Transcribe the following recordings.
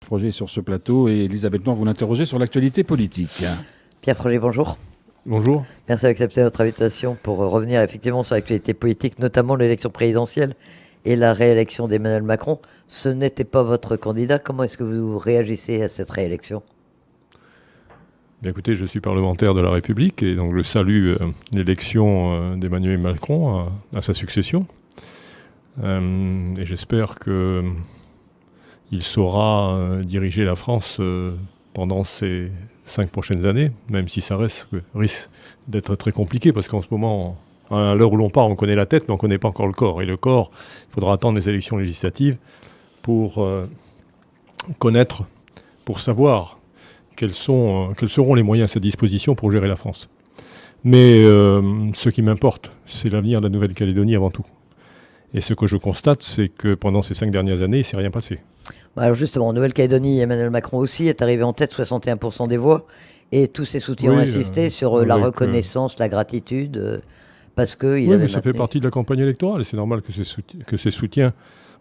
Froger sur ce plateau et Elisabeth Noir, vous l'interrogez sur l'actualité politique. Pierre Froger, bonjour. Bonjour. Merci d'accepter notre invitation pour revenir effectivement sur l'actualité politique, notamment l'élection présidentielle et la réélection d'Emmanuel Macron. Ce n'était pas votre candidat. Comment est-ce que vous réagissez à cette réélection ? Bien, écoutez, je suis parlementaire de la République et donc je salue l'élection d'Emmanuel Macron à sa succession. Et j'espère qu'il saura diriger la France pendant ces 5 prochaines années, même si ça risque d'être très compliqué, parce qu'en ce moment, à l'heure où l'on parle, on connaît la tête, mais on ne connaît pas encore le corps. Et le corps, il faudra attendre les élections législatives pour connaître, pour savoir quels seront les moyens à sa disposition pour gérer la France. Mais ce qui m'importe, c'est l'avenir de la Nouvelle-Calédonie avant tout. Et ce que je constate, c'est que pendant ces 5 dernières années, il ne s'est rien passé. Alors justement, en Nouvelle-Calédonie, Emmanuel Macron aussi est arrivé en tête, 61% des voix, et tous ses soutiens ont insisté sur la reconnaissance, la gratitude, parce que il avait ça fait partie de la campagne électorale, et c'est normal que ces soutiens,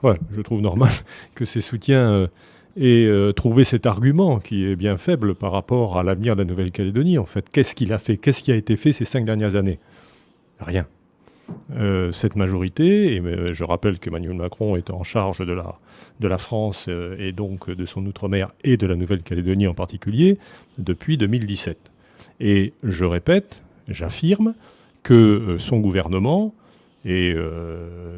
je trouve normal que ces soutiens aient trouvé cet argument qui est bien faible par rapport à l'avenir de la Nouvelle-Calédonie. En fait, qu'est-ce qu'il a fait ? Qu'est-ce qui a été fait ces 5 dernières années ? Rien. Cette majorité, et je rappelle qu'Emmanuel Macron est en charge de la France et donc de son outre-mer et de la Nouvelle-Calédonie en particulier depuis 2017. Et je répète, j'affirme que son gouvernement, et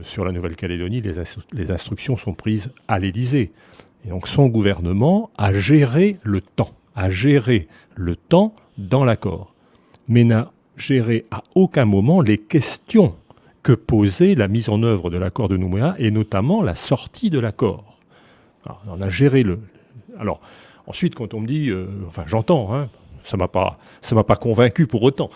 sur la Nouvelle-Calédonie, les instructions sont prises à l'Élysée. Et donc son gouvernement a géré le temps dans l'accord, mais n'a géré à aucun moment les questions que posait la mise en œuvre de l'accord de Nouméa et notamment la sortie de l'accord. Alors, on a géré Alors, ensuite, quand on me dit... j'entends, ça m'a pas convaincu pour autant,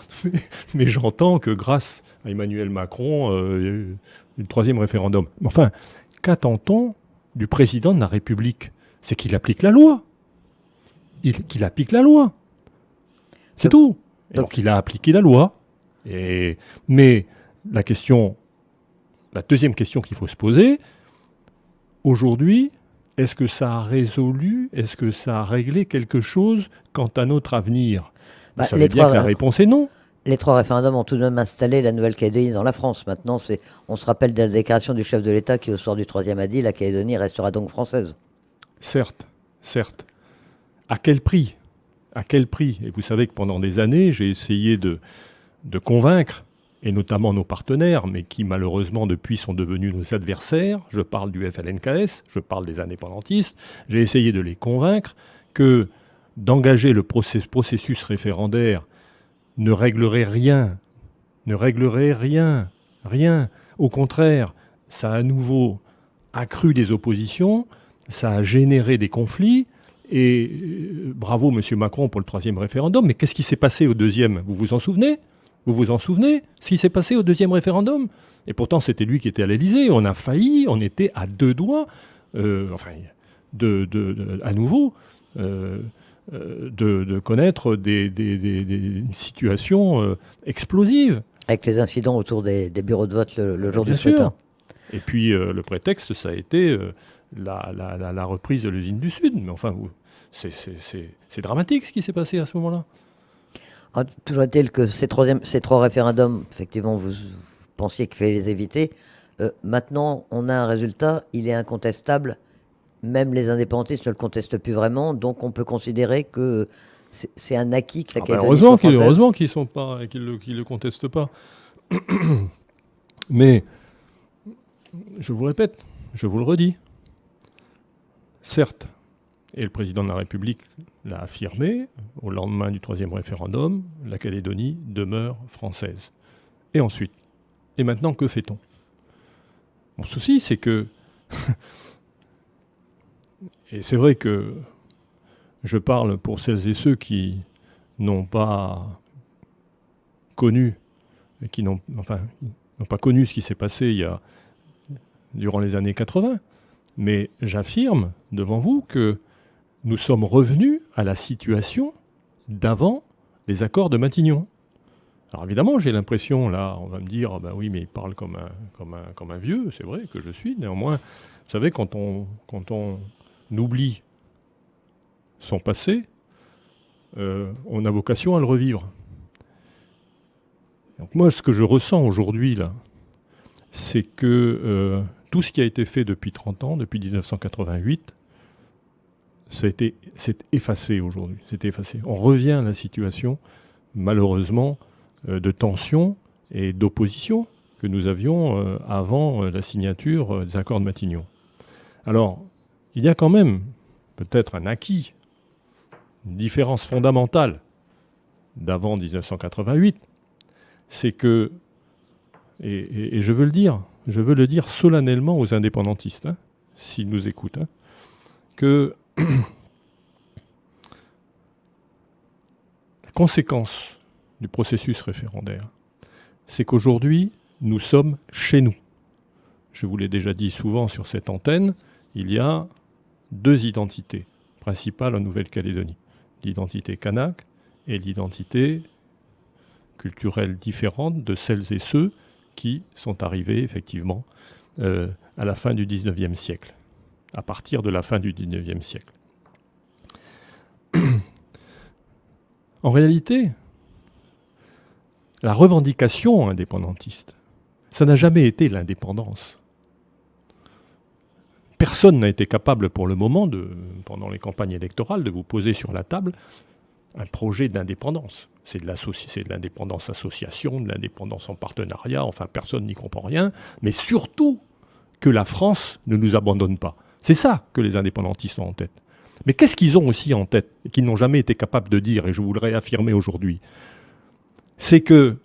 mais j'entends que grâce à Emmanuel Macron, il y a eu le 3e référendum. Mais enfin, qu'attend-on du président de la République ? C'est qu'il applique la loi. Qu'il applique la loi. C'est tout. Donc il a appliqué la loi. Mais la deuxième question qu'il faut se poser, aujourd'hui, est-ce que ça a résolu, est-ce que ça a réglé quelque chose quant à notre avenir ? Vous savez bien que la réponse est non. Les 3 référendums ont tout de même installé la Nouvelle-Calédonie dans la France. Maintenant, on se rappelle de la déclaration du chef de l'État qui, au soir du 3e, a dit « La Calédonie restera donc française ». Certes. À quel prix ? Et vous savez que pendant des années, j'ai essayé de convaincre, et notamment nos partenaires, mais qui malheureusement depuis sont devenus nos adversaires, je parle du FLNKS, je parle des indépendantistes, j'ai essayé de les convaincre que d'engager le processus référendaire ne réglerait rien. Au contraire, ça a à nouveau accru des oppositions, ça a généré des conflits, et bravo M. Macron pour le 3e référendum, mais qu'est-ce qui s'est passé au 2e ? Vous vous en souvenez ? Ce qui s'est passé au 2e référendum ? Et pourtant, c'était lui qui était à l'Élysée. On a failli, on était à 2 doigts, à nouveau, de connaître des situations explosives. Avec les incidents autour des bureaux de vote le jour du scrutin. Et puis, le prétexte, ça a été la reprise de l'usine du Sud. Mais enfin, c'est dramatique ce qui s'est passé à ce moment-là. Toujours est-il que ces 3 référendums, effectivement, vous pensiez qu'il fallait les éviter. Maintenant, on a un résultat, il est incontestable. Même les indépendantistes ne le contestent plus vraiment. Donc, on peut considérer que c'est un acquis que la Calédonie soit française. Heureusement qu'ils le contestent pas. Mais, je vous répète, je vous le redis, certes, et le président de la République l'a affirmé, au lendemain du 3e référendum, la Calédonie demeure française. Et ensuite ? Et maintenant, que fait-on ? Mon souci, c'est que... et c'est vrai que je parle pour celles et ceux qui n'ont pas connu, qui n'ont pas connu ce qui s'est passé durant les années 80, mais j'affirme devant vous que nous sommes revenus à la situation d'avant les accords de Matignon. Alors évidemment, j'ai l'impression, là, on va me dire, oui, mais il parle comme un vieux, c'est vrai que je suis. Néanmoins, vous savez, quand on oublie son passé, on a vocation à le revivre. Donc moi, ce que je ressens aujourd'hui, là, c'est que tout ce qui a été fait depuis 30 ans, depuis 1988, c'est effacé aujourd'hui. C'est effacé. On revient à la situation, malheureusement, de tension et d'opposition que nous avions avant la signature des accords de Matignon. Alors, il y a quand même peut-être un acquis, une différence fondamentale d'avant 1988, c'est que, et je veux le dire solennellement aux indépendantistes, hein, s'ils nous écoutent, hein, que la conséquence du processus référendaire, c'est qu'aujourd'hui, nous sommes chez nous. Je vous l'ai déjà dit souvent sur cette antenne, il y a 2 identités principales en Nouvelle-Calédonie. L'identité kanak et l'identité culturelle différente de celles et ceux qui sont arrivés effectivement à la fin du XIXe siècle, à partir de la fin du XIXe siècle. En réalité, la revendication indépendantiste, ça n'a jamais été l'indépendance. Personne n'a été capable pour le moment, pendant les campagnes électorales, de vous poser sur la table un projet d'indépendance. C'est de l'indépendance association, de l'indépendance en partenariat, enfin personne n'y comprend rien, mais surtout que la France ne nous abandonne pas. C'est ça que les indépendantistes ont en tête. Mais qu'est-ce qu'ils ont aussi en tête, et qu'ils n'ont jamais été capables de dire, et je vous le réaffirmer aujourd'hui, c'est que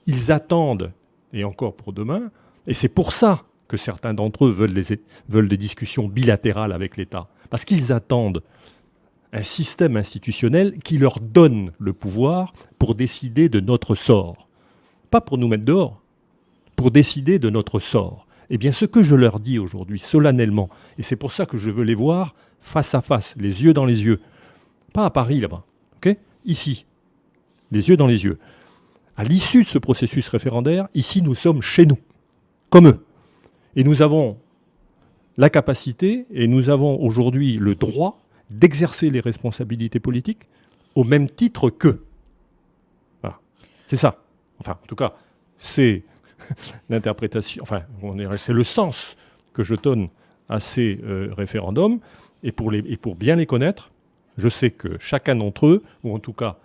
ils attendent, et encore pour demain, et c'est pour ça que certains d'entre eux veulent des discussions bilatérales avec l'État, parce qu'ils attendent un système institutionnel qui leur donne le pouvoir pour décider de notre sort. Pas pour nous mettre dehors, pour décider de notre sort. Eh bien, ce que je leur dis aujourd'hui, solennellement, et c'est pour ça que je veux les voir face à face, les yeux dans les yeux, pas à Paris là-bas, ok ? Ici, les yeux dans les yeux. À l'issue de ce processus référendaire, ici, nous sommes chez nous, comme eux. Et nous avons la capacité, et nous avons aujourd'hui le droit d'exercer les responsabilités politiques au même titre qu'eux. Voilà. C'est ça. Enfin, en tout cas, c'est l'interprétation, enfin, c'est le sens que je donne à ces référendums. Et pour bien les connaître, je sais que chacun d'entre eux, ou en tout cas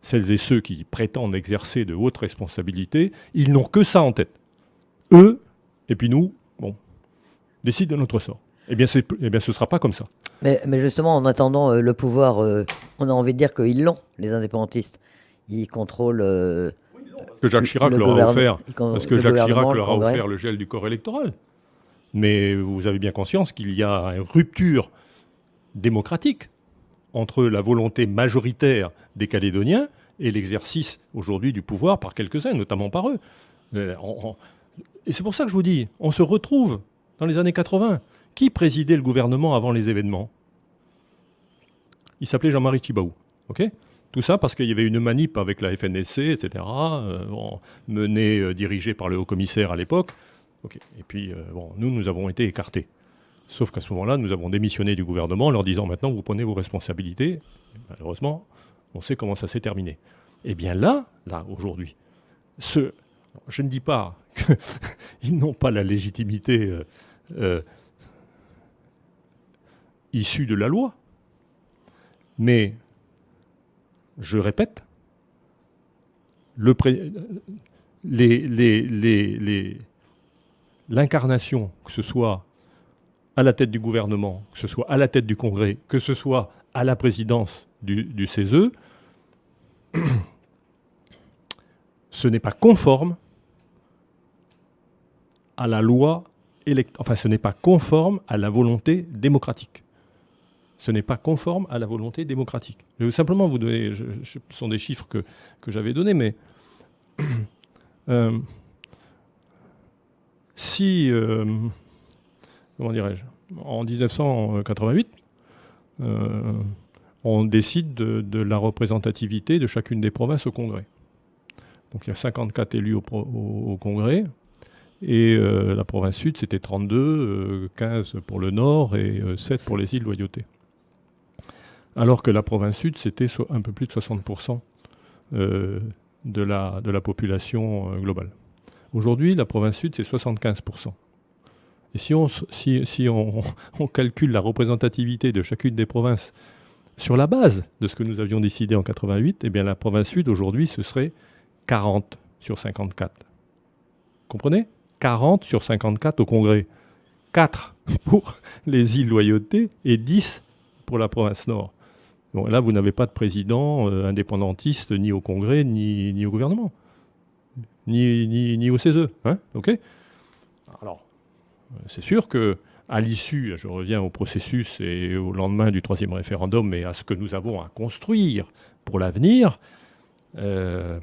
celles et ceux qui prétendent exercer de hautes responsabilités, ils n'ont que ça en tête. Eux, et puis nous, bon, décident de notre sort. Eh bien, ce ne sera pas comme ça. Mais justement, en attendant le pouvoir, on a envie de dire qu'ils l'ont, les indépendantistes. Ils contrôlent que Jacques Chirac leur a offert, parce que Jacques Chirac leur a offert le gel du corps électoral. Mais vous avez bien conscience qu'il y a une rupture démocratique entre la volonté majoritaire des Calédoniens et l'exercice aujourd'hui du pouvoir par quelques-uns, notamment par eux. Et c'est pour ça que je vous dis, on se retrouve dans les années 80. Qui présidait le gouvernement avant les événements ? Il s'appelait Jean-Marie Tjibaou. Okay ? Tout ça parce qu'il y avait une manip avec la FNSC, etc., dirigée par le haut-commissaire à l'époque. Okay. Et puis, nous avons été écartés. Sauf qu'à ce moment-là, nous avons démissionné du gouvernement en leur disant « Maintenant, vous prenez vos responsabilités. » Malheureusement, on sait comment ça s'est terminé. Eh bien là, aujourd'hui, je ne dis pas qu'ils n'ont pas la légitimité issue de la loi, mais, je répète, l'incarnation, que ce soit à la tête du gouvernement, que ce soit à la tête du Congrès, que ce soit à la présidence du CESE, ce n'est pas conforme à la loi ce n'est pas conforme à la volonté démocratique. Ce n'est pas conforme à la volonté démocratique. Je vais simplement vous donner, ce sont des chiffres que j'avais donnés, mais si, comment dirais-je, en 1988, on décide de la représentativité de chacune des provinces au Congrès. Donc il y a 54 élus au Congrès. Et la province sud, c'était 32, 15 pour le nord et 7 pour les îles Loyauté. alors que la province sud, c'était un peu plus de 60% de la population globale. Aujourd'hui, la province sud, c'est 75%. Et si on calcule la représentativité de chacune des provinces sur la base de ce que nous avions décidé en 88, eh bien la province sud, aujourd'hui, ce serait 40 sur 54. Comprenez ? 40 sur 54 au Congrès. 4 pour les îles Loyauté et 10 pour la province nord. Bon, là, vous n'avez pas de président indépendantiste ni au Congrès, ni au gouvernement, ni au CESE. Hein, okay. Alors, c'est sûr qu'à l'issue, je reviens au processus et au lendemain du 3e référendum et à ce que nous avons à construire pour l'avenir, il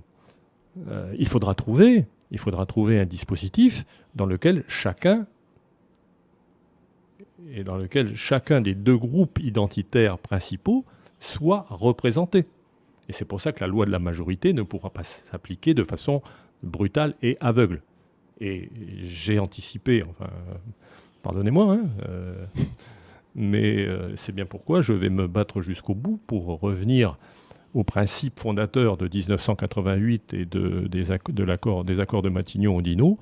faudra trouver un dispositif dans lequel chacun des deux groupes identitaires principaux soit représenté. Et c'est pour ça que la loi de la majorité ne pourra pas s'appliquer de façon brutale et aveugle. Et j'ai anticipé, pardonnez-moi, mais c'est bien pourquoi je vais me battre jusqu'au bout pour revenir aux principes fondateurs de 1988 et des accords de Matignon-Oudinot.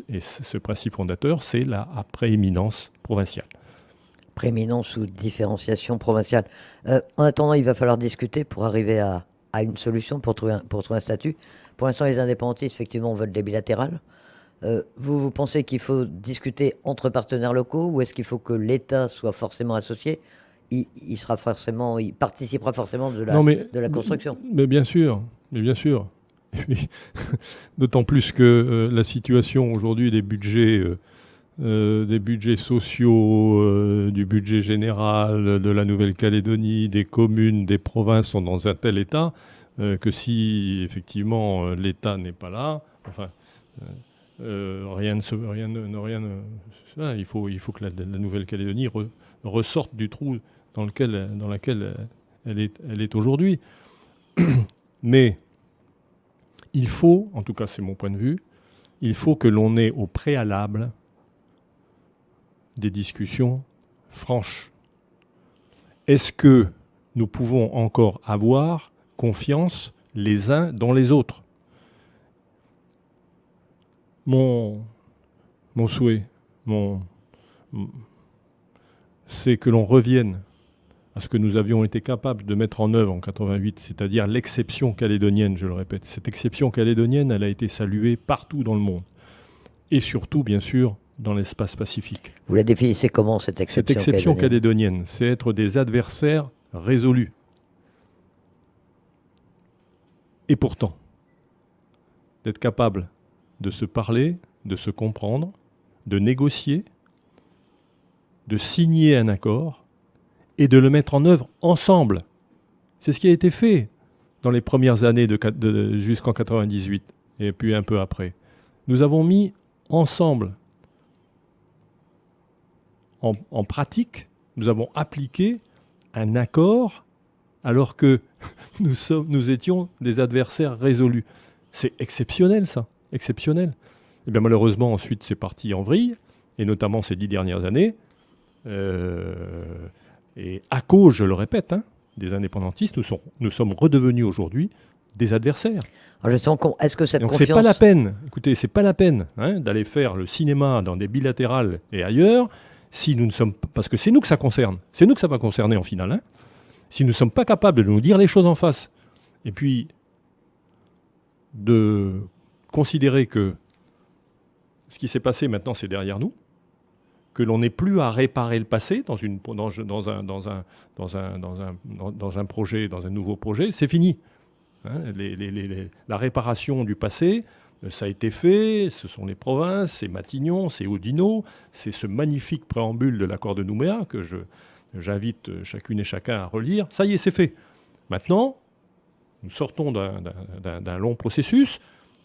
Et ce principe fondateur, c'est la prééminence provinciale. Prééminence ou différenciation provinciale. En attendant, il va falloir discuter pour arriver à une solution, pour trouver un statut. Pour l'instant, les indépendantistes, effectivement, veulent des bilatérales. Vous pensez qu'il faut discuter entre partenaires locaux ou est-ce qu'il faut que l'État soit forcément associé ? Il participera forcément de la construction. Mais bien sûr. D'autant plus que la situation aujourd'hui des budgets sociaux, du budget général de la Nouvelle-Calédonie, des communes, des provinces sont dans un tel état que si effectivement l'État n'est pas là, il faut que la Nouvelle-Calédonie ressorte du trou dans laquelle elle est aujourd'hui. Mais il faut, en tout cas c'est mon point de vue, il faut que l'on ait au préalable des discussions franches. Est-ce que nous pouvons encore avoir confiance les uns dans les autres ? Mon souhait, c'est que l'on revienne à ce que nous avions été capables de mettre en œuvre en 88, c'est-à-dire l'exception calédonienne, je le répète. Cette exception calédonienne, elle a été saluée partout dans le monde. Et surtout, bien sûr, dans l'espace pacifique. Vous la définissez comment, cette exception calédonienne ? Cette exception calédonienne, c'est être des adversaires résolus. Et pourtant, d'être capable de se parler, de se comprendre, de négocier, de signer un accord et de le mettre en œuvre ensemble. C'est ce qui a été fait dans les premières années jusqu'en 98 et puis un peu après. Nous avons mis ensemble, en pratique, nous avons appliqué un accord alors que nous étions des adversaires résolus. C'est exceptionnel, ça. Exceptionnel. Et bien malheureusement, ensuite, c'est parti en vrille, et notamment ces 10 dernières années. Et à cause, je le répète, des indépendantistes, nous sommes redevenus aujourd'hui des adversaires. Alors justement, est-ce que cette Donc confiance... c'est pas la peine, écoutez, c'est pas la peine d'aller faire le cinéma dans des bilatérales et ailleurs, si nous ne sommes pas, parce que c'est nous que ça concerne, c'est nous que ça va concerner en finale, si nous ne sommes pas capables de nous dire les choses en face, et puis de considérer que ce qui s'est passé maintenant, c'est derrière nous, que l'on n'est plus à réparer le passé dans un projet, dans un nouveau projet, c'est fini. La réparation du passé, ça a été fait, ce sont les provinces, c'est Matignon, c'est Oudinot, c'est ce magnifique préambule de l'accord de Nouméa que j'invite chacune et chacun à relire. Ça y est, c'est fait. Maintenant, nous sortons d'un long processus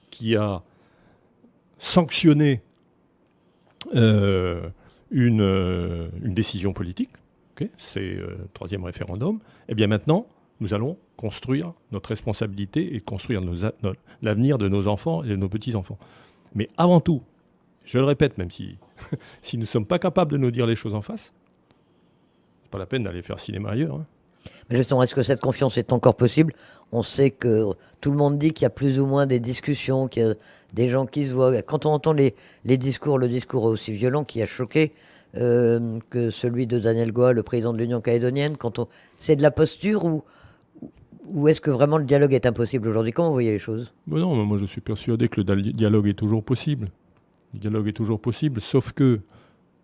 qui a sanctionné une décision politique, c'est le 3e référendum. Et bien maintenant, nous allons construire notre responsabilité et construire l'avenir de nos enfants et de nos petits-enfants. Mais avant tout, je le répète, même si nous ne sommes pas capables de nous dire les choses en face, c'est pas la peine d'aller faire cinéma ailleurs. Mais justement, est-ce que cette confiance est encore possible? On sait que tout le monde dit qu'il y a plus ou moins des discussions, qu'il y a des gens qui se voient. Quand on entend les discours, le discours aussi violent qui a choqué que celui de Daniel Goa, le président de l'Union calédonienne, c'est de la posture ou est-ce que vraiment le dialogue est impossible aujourd'hui? Comment vous voyez les choses? Ben non, moi je suis persuadé que le dialogue est toujours possible. Le dialogue est toujours possible, sauf que,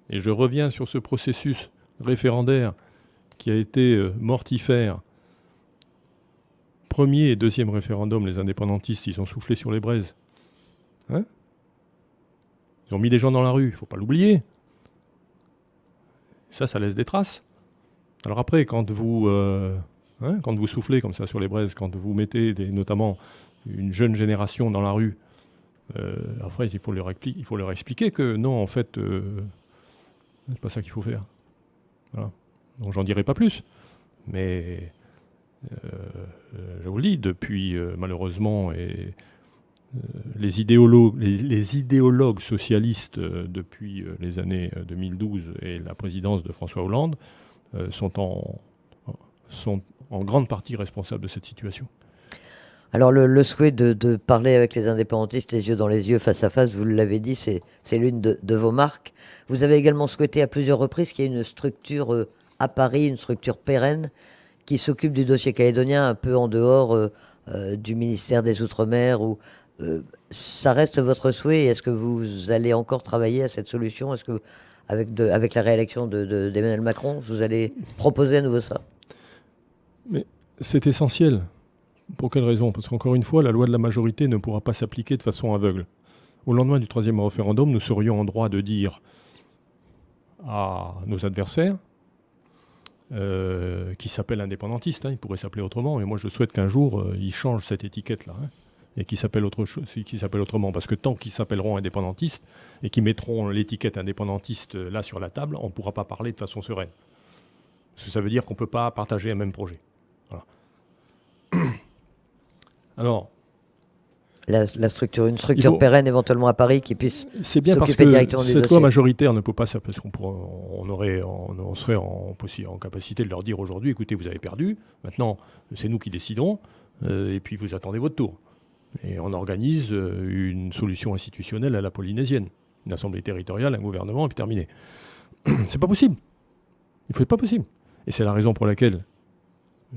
et je reviens sur ce processus référendaire qui a été mortifère. Premier et deuxième référendum, les indépendantistes, ils ont soufflé sur les braises. Hein? Ils ont mis des gens dans la rue, il ne faut pas l'oublier. Ça laisse des traces. Alors après, quand vous soufflez comme ça sur les braises, quand vous mettez notamment une jeune génération dans la rue, après, il faut leur expliquer que non, en fait, c'est pas ça qu'il faut faire. Voilà. Donc j'en dirai pas plus. Mais je vous le dis, depuis malheureusement les idéologues socialistes depuis les années 2012 et la présidence de François Hollande sont en grande partie responsables de cette situation. Alors le souhait de parler avec les indépendantistes les yeux dans les yeux, face à face, vous l'avez dit, c'est l'une de vos marques. Vous avez également souhaité à plusieurs reprises qu'il y ait une structure à Paris, une structure pérenne qui s'occupe du dossier calédonien un peu en dehors du ministère des Outre-mer. Ça reste votre souhait? Est-ce que vous allez encore travailler à cette solution? Est-ce que avec la réélection d'Emmanuel Macron, vous allez proposer à nouveau ça? Mais c'est essentiel. Pour quelle raison? Parce qu'encore une fois, la loi de la majorité ne pourra pas s'appliquer de façon aveugle. Au lendemain du troisième référendum, nous serions en droit de dire à nos adversaires, qui s'appellent indépendantistes, ils pourraient s'appeler autrement, mais moi je souhaite qu'un jour, ils changent cette étiquette-là, et qu'ils s'appellent autrement. Parce que tant qu'ils s'appelleront indépendantistes, et qu'ils mettront l'étiquette indépendantiste là sur la table, on ne pourra pas parler de façon sereine. Parce que ça veut dire qu'on ne peut pas partager un même projet. Voilà. Alors, une structure pérenne éventuellement à Paris qui puisse c'est bien parce s'occuper directement que du cette dossier. loi majoritaire ne peut pas s'appliquer, parce on serait en capacité de leur dire aujourd'hui, écoutez, vous avez perdu, maintenant c'est nous qui décidons, et puis vous attendez votre tour. Et on organise une solution institutionnelle à la polynésienne, une assemblée territoriale, un gouvernement, et puis terminé. C'est pas possible. Il faut être pas possible. Et c'est la raison pour laquelle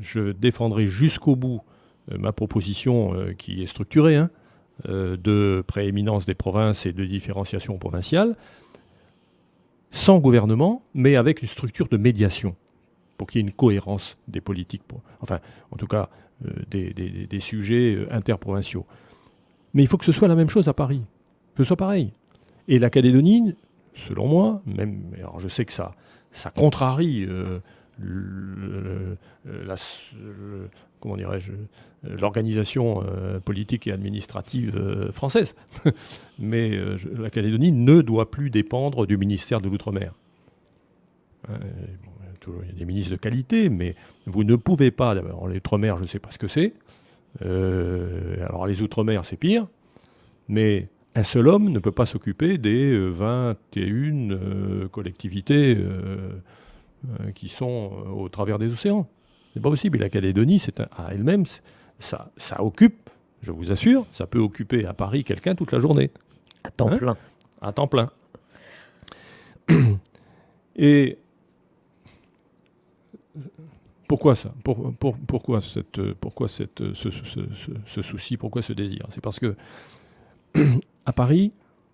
je défendrai jusqu'au bout ma proposition qui est structurée, de prééminence des provinces et de différenciation provinciale, sans gouvernement, mais avec une structure de médiation, pour qu'il y ait une cohérence des politiques, enfin, en tout cas, des sujets interprovinciaux. Mais il faut que ce soit la même chose à Paris, que ce soit pareil. Et la Calédonie, selon moi, même, alors je sais que ça contrarie comment dirais-je, l'organisation politique et administrative française. Mais la Calédonie ne doit plus dépendre du ministère de l'Outre-mer. Il y a des ministres de qualité, mais vous ne pouvez pas... Alors, les Outre-mer, je ne sais pas ce que c'est. Alors les Outre-mer, c'est pire. Mais un seul homme ne peut pas s'occuper des 21 collectivités qui sont au travers des océans. C'est pas possible. Et la Calédonie, à elle-même, ça occupe, je vous assure, ça peut occuper à Paris quelqu'un toute la journée. À temps plein. À temps plein. Et pourquoi ça? Pourquoi ce souci? Pourquoi ce désir? C'est parce que à Paris,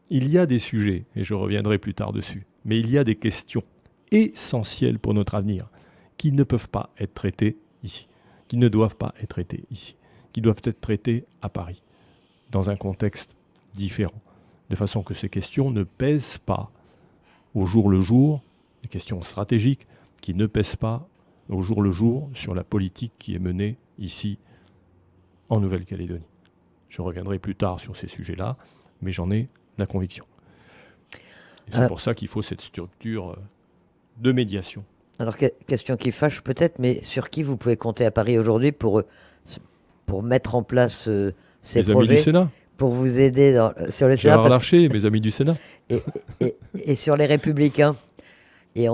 il y a des sujets, et je reviendrai plus tard dessus, mais il y a des questions essentielles pour notre avenir qui ne peuvent pas être traitées ici, qui ne doivent pas être traitées ici, qui doivent être traitées à Paris, dans un contexte différent, de façon que ces questions ne pèsent pas au jour le jour, des questions stratégiques qui ne pèsent pas au jour le jour sur la politique qui est menée ici en Nouvelle-Calédonie. Je reviendrai plus tard sur ces sujets-là, mais j'en ai la conviction. Et c'est pour ça qu'il faut cette structure de médiation. Alors, question qui fâche peut-être, mais sur qui vous pouvez compter à Paris aujourd'hui pour mettre en place ces projets? Les amis du Sénat. Pour vous aider sur le Sénat. Gérard Larcher, mes amis du Sénat. Et sur les Républicains, Et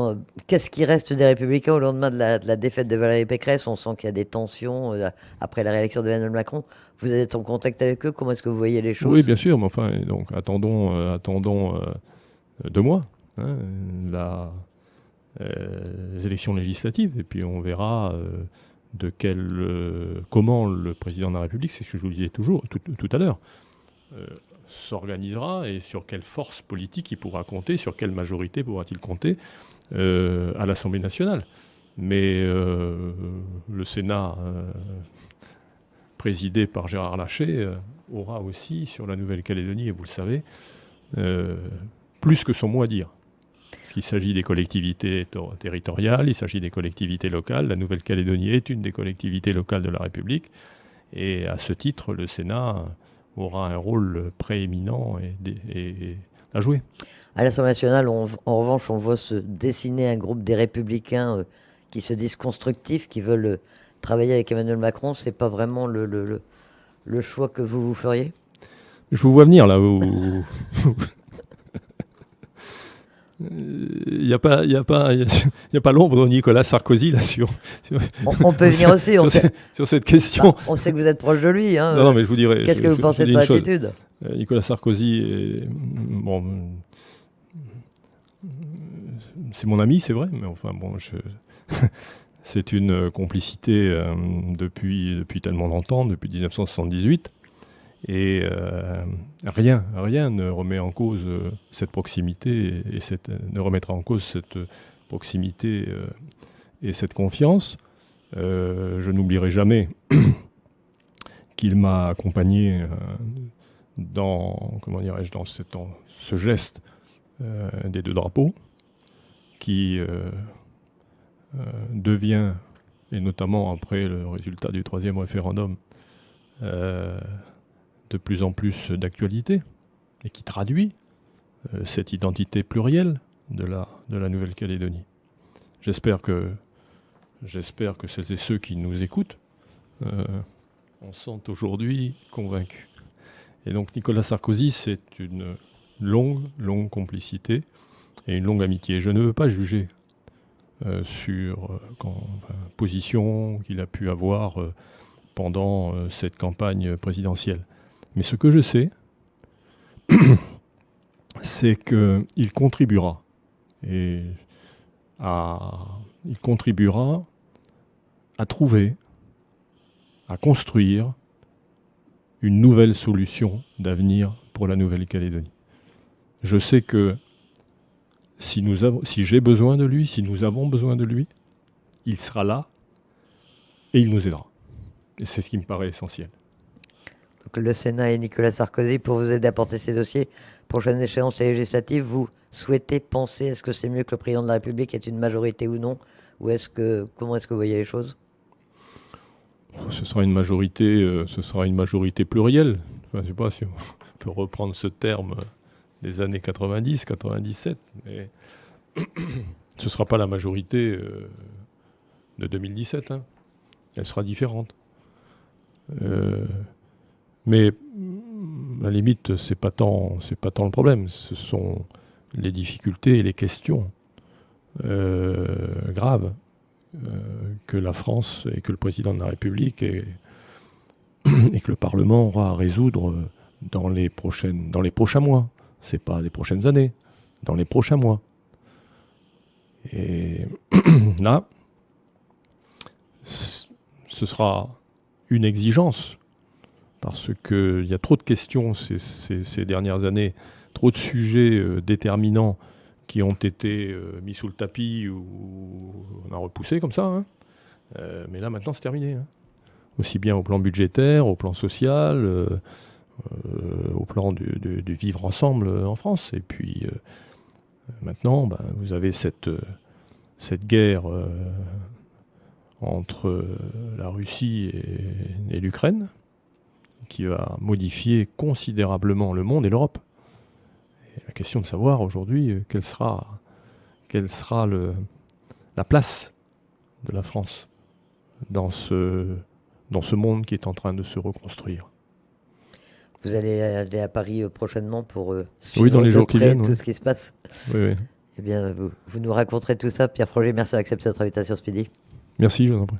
qu'est-ce qui reste des Républicains au lendemain de la défaite de Valérie Pécresse? On sent qu'il y a des tensions après la réélection d'Emmanuel Macron. Vous êtes en contact avec eux? Comment est-ce que vous voyez les choses? Oui, bien sûr, mais enfin, donc, attendons 2 mois, hein, les élections législatives, et puis on verra comment le président de la République, c'est ce que je vous disais tout à l'heure, s'organisera et sur quelle force politique il pourra compter, sur quelle majorité pourra-t-il compter à l'Assemblée nationale. Mais le Sénat, présidé par Gérard Larcher, aura aussi sur la Nouvelle-Calédonie, et vous le savez, plus que son mot à dire. Parce qu'il s'agit des collectivités territoriales, il s'agit des collectivités locales. La Nouvelle-Calédonie est une des collectivités locales de la République. Et à ce titre, le Sénat aura un rôle prééminent et à jouer. À l'Assemblée nationale, en revanche, on voit se dessiner un groupe des Républicains qui se disent constructifs, qui veulent travailler avec Emmanuel Macron. C'est pas vraiment le choix que vous feriez? Je vous vois venir là. Il n'y a pas l'ombre de Nicolas Sarkozy là on peut venir aussi. Sur cette question. Bah, on sait que vous êtes proche de lui. Hein. Non, mais je vous dirais. Qu'est-ce que vous pensez de son attitude? Nicolas Sarkozy, c'est mon ami, c'est vrai, mais enfin bon, c'est une complicité depuis tellement longtemps, depuis 1978. Et rien ne remet en cause cette proximité ne remettra en cause cette proximité et cette confiance. Je n'oublierai jamais qu'il m'a accompagné dans ce geste des 2 drapeaux qui devient, et notamment après le résultat du 3e référendum, de plus en plus d'actualité et qui traduit cette identité plurielle de la Nouvelle-Calédonie. J'espère que celles et ceux qui nous écoutent en sont aujourd'hui convaincus. Et donc Nicolas Sarkozy, c'est une longue complicité et une longue amitié. Je ne veux pas juger sur position qu'il a pu avoir pendant cette campagne présidentielle. Mais ce que je sais, c'est qu'il contribuera. Il contribuera à trouver, à construire une nouvelle solution d'avenir pour la Nouvelle-Calédonie. Je sais que si j'ai besoin de lui, si nous avons besoin de lui, il sera là et il nous aidera. Et c'est ce qui me paraît essentiel. Donc le Sénat et Nicolas Sarkozy pour vous aider à porter ces dossiers. Prochaine échéance législative, vous pensez, est-ce que c'est mieux que le président de la République ait une majorité ou non? Ou comment est-ce que vous voyez les choses? Ce sera une majorité plurielle. Enfin, je ne sais pas si on peut reprendre ce terme des années 90, 97, mais ce ne sera pas la majorité de 2017. Hein. Elle sera différente. Mais à la limite, c'est pas tant le problème. Ce sont les difficultés et les questions graves que la France et que le président de la République et que le Parlement aura à résoudre dans les prochains mois. C'est pas les prochaines années, dans les prochains mois. Et là, ce sera une exigence. Parce qu'il y a trop de questions ces dernières années, trop de sujets déterminants qui ont été mis sous le tapis ou on a repoussé comme ça. Hein. Mais là, maintenant, c'est terminé. Hein. Aussi bien au plan budgétaire, au plan social, au plan du vivre ensemble en France. Et puis, maintenant, vous avez cette guerre entre la Russie et l'Ukraine, qui va modifier considérablement le monde et l'Europe. Et la question de savoir aujourd'hui quelle sera la place de la France dans ce monde qui est en train de se reconstruire. Vous allez aller à Paris prochainement pour suivre oui, dans les de jours qui près viennent, tout oui. ce qui se passe. Oui. Eh bien, vous nous raconterez tout ça. Pierre Froger, merci d'avoir accepté notre invitation ce midi. Merci, je vous en prie.